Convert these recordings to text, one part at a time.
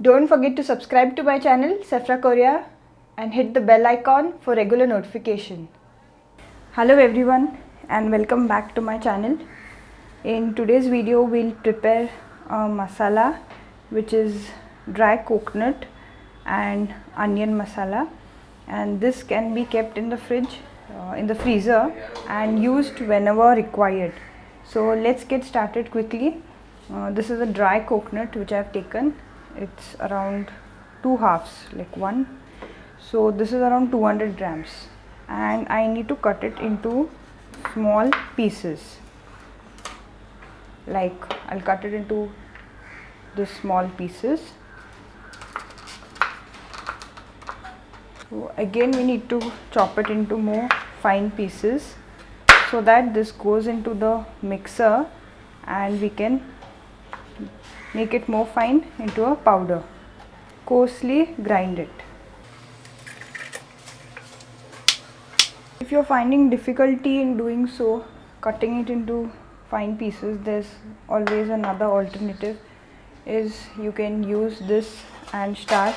Don't forget to subscribe to my channel Safra Korea and hit the bell icon for regular notification. Hello everyone and welcome back to my channel. In today's video we'll prepare a masala, which is dry coconut and onion masala, and this can be kept in the fridge, in the freezer, and used whenever required. So let's get started quickly. This is a dry coconut which I have taken. It's around 2 halves, like one. So this is around 200 grams and I need to cut it into small pieces. Like I'll cut it into this small pieces. So again we need to chop it into more fine pieces so that this goes into the mixer and we can make it more fine into a powder. Coarsely grind it. If you're finding difficulty in doing so, cutting it into fine pieces, there's always another alternative, is you can use this and start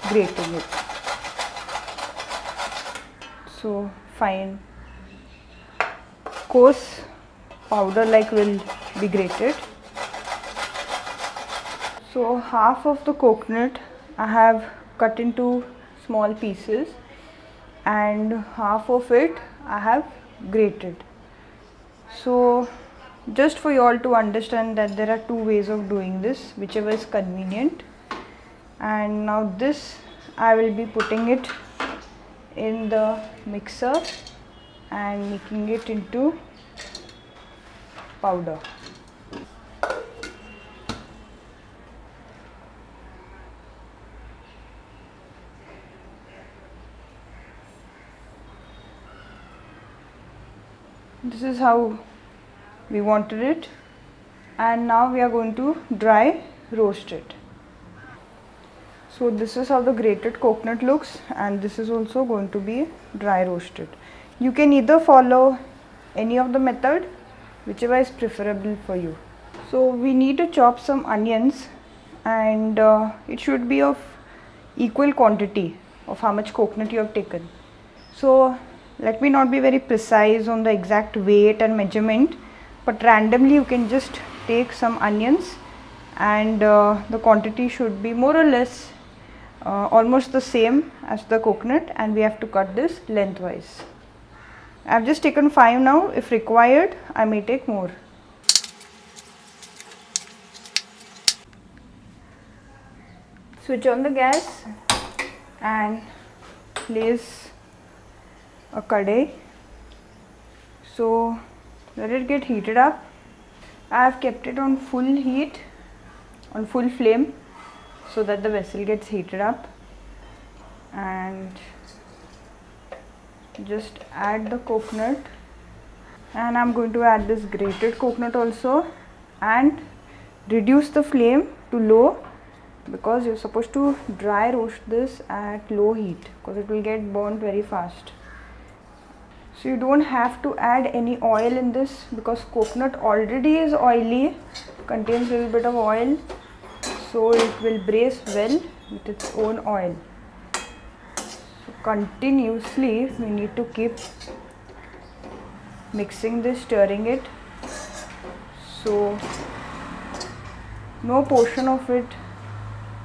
grating it. So fine coarse powder like will be grated. So half of the coconut I have cut into small pieces and half of it I have grated. So just for you all to understand that there are two ways of doing this, whichever is convenient. And now this I will be putting it in the mixer and making it into powder. This is how we wanted it, and now we are going to dry roast it. So this is how the grated coconut looks, and this is also going to be dry roasted. You can either follow any of the method, whichever is preferable for you. So we need to chop some onions, and it should be of equal quantity of how much coconut you have taken. So let me not be very precise on the exact weight and measurement, but randomly you can just take some onions, and the quantity should be more or less almost the same as the coconut, and we have to cut this lengthwise. I have just taken 5 now. If required, I may take more. Switch on the gas and place a kadai. So let it get heated up. I have kept it on full heat, on full flame, so that the vessel gets heated up, and just add the coconut, and I'm going to add this grated coconut also, and reduce the flame to low, because you're supposed to dry roast this at low heat because it will get burnt very fast. So you don't have to add any oil in this because coconut already is oily, contains a little bit of oil, so it will braise well with its own oil. So continuously we need to keep mixing this, stirring it, so no portion of it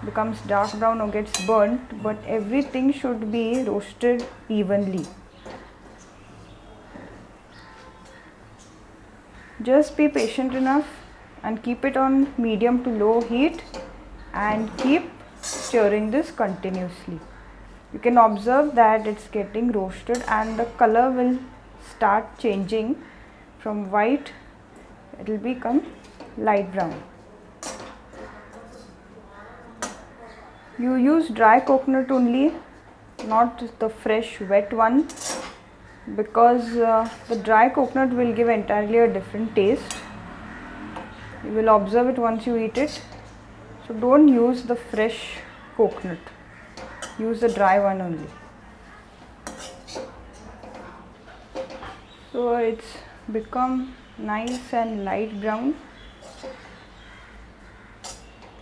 becomes dark brown or gets burnt, but everything should be roasted evenly. Just be patient enough and keep it on medium to low heat and keep stirring this continuously. You can observe that it's getting roasted and the color will start changing from white, it will become light brown. You use dry coconut only, not the fresh wet one, because the dry coconut will give entirely a different taste. You will observe it once you eat it. So don't use the fresh coconut, use the dry one only. So it's become nice and light brown.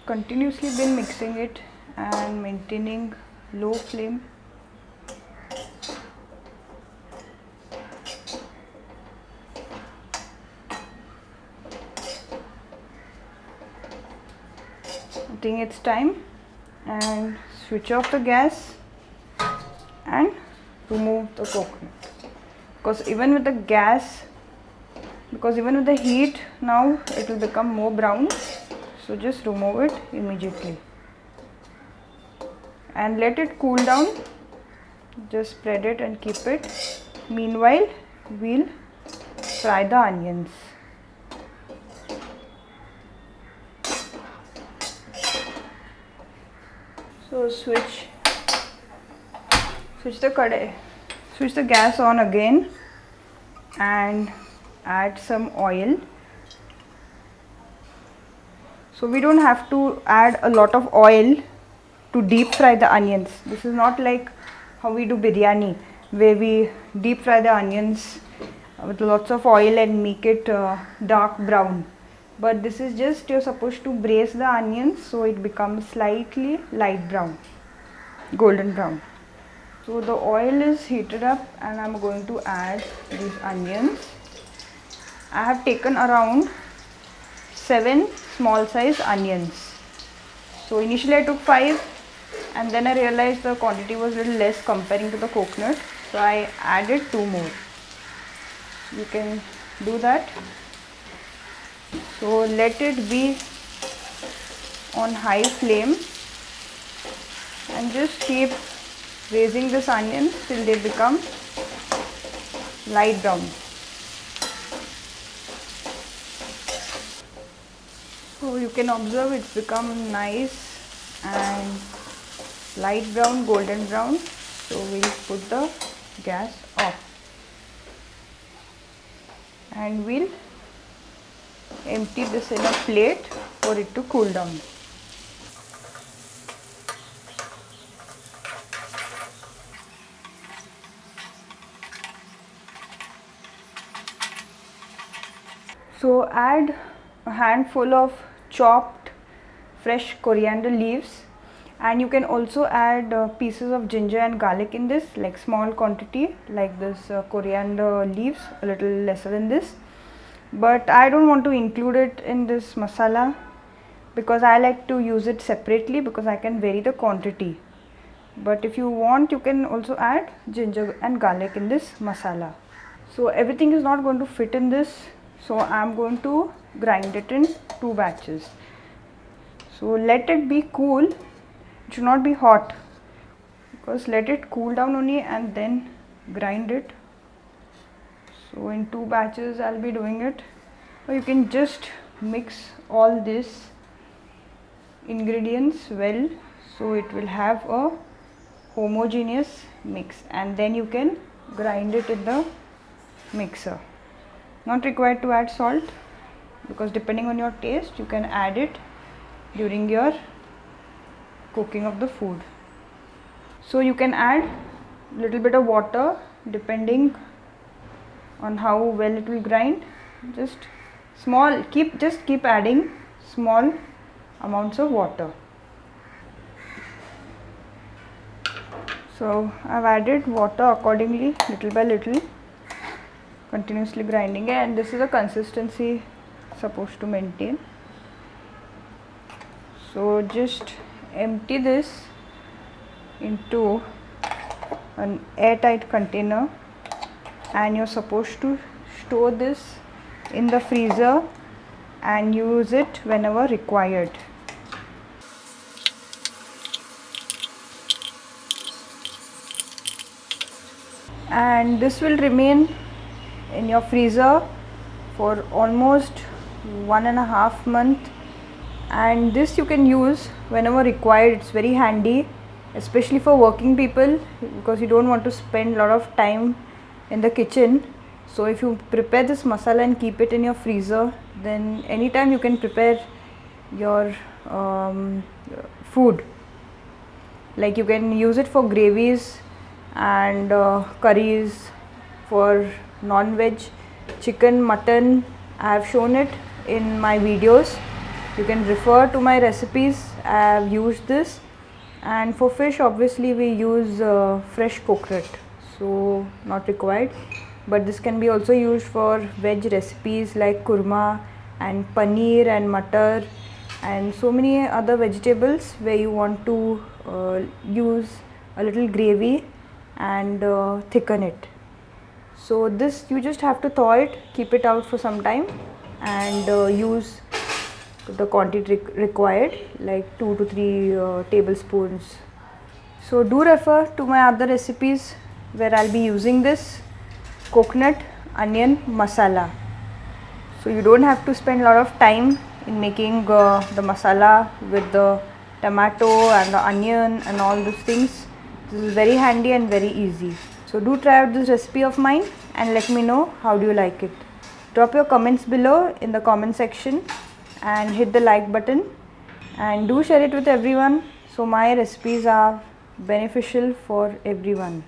continuously been mixing it and maintaining low flame. I think it's time, and switch off the gas and remove the coconut, because even with the heat now it will become more brown. So just remove it immediately and let it cool down. Just spread it and keep it. Meanwhile, we'll fry the onions. So switch the gas on again and add some oil. So we don't have to add a lot of oil to deep fry the onions. This is not like how we do biryani, where we deep fry the onions with lots of oil and make it dark brown. But this is just, you're supposed to braise the onions so it becomes slightly light brown, golden brown. So the oil is heated up and I'm going to add these onions. I have taken around 7 small size onions. So initially I took 5 and then I realized the quantity was a little less comparing to the coconut. So I added 2 more. You can do that. So let it be on high flame and just keep raising this onion till they become light brown. So you can observe it's become nice and light brown, golden brown. So we'll put the gas off and we'll empty this in a plate for it to cool down. So add a handful of chopped fresh coriander leaves, and you can also add pieces of ginger and garlic in this, like small quantity like this coriander leaves, a little lesser than this. But I don't want to include it in this masala because I like to use it separately because I can vary the quantity. But if you want, you can also add ginger and garlic in this masala. So everything is not going to fit in this, so I am going to grind it in 2 batches. So let it be cool, it should not be hot, because let it cool down only and then grind it. So in 2 batches I'll be doing it. Or you can just mix all these ingredients well, so it will have a homogeneous mix, and then you can grind it in the mixer. Not required to add salt, because depending on your taste you can add it during your cooking of the food. So you can add little bit of water depending on how well it will grind. Just keep adding small amounts of water. So I've added water accordingly, little by little, continuously grinding it, and this is the consistency supposed to maintain. So just empty this into an airtight container, and you're supposed to store this in the freezer and use it whenever required. And this will remain in your freezer for almost 1.5 months, and this you can use whenever required. It's very handy, especially for working people, because you don't want to spend a lot of time in the kitchen. So if you prepare this masala and keep it in your freezer, then anytime you can prepare your food. Like you can use it for gravies and curries, for non-veg, chicken, mutton. I have shown it in my videos. You can refer to my recipes. I have used this, and for fish obviously we use fresh coconut, so not required, but this can be also used for veg recipes like kurma and paneer and matar and so many other vegetables where you want to use a little gravy and thicken it. So this you just have to thaw it, keep it out for some time, and use the quantity required, like 2 to 3 tablespoons. So do refer to my other recipes where I'll be using this coconut onion masala. So you don't have to spend a lot of time in making the masala with the tomato and the onion and all those things. This is very handy and very easy. So do try out this recipe of mine and let me know how do you like it. Drop your comments below in the comment section and hit the like button, and do share it with everyone so my recipes are beneficial for everyone.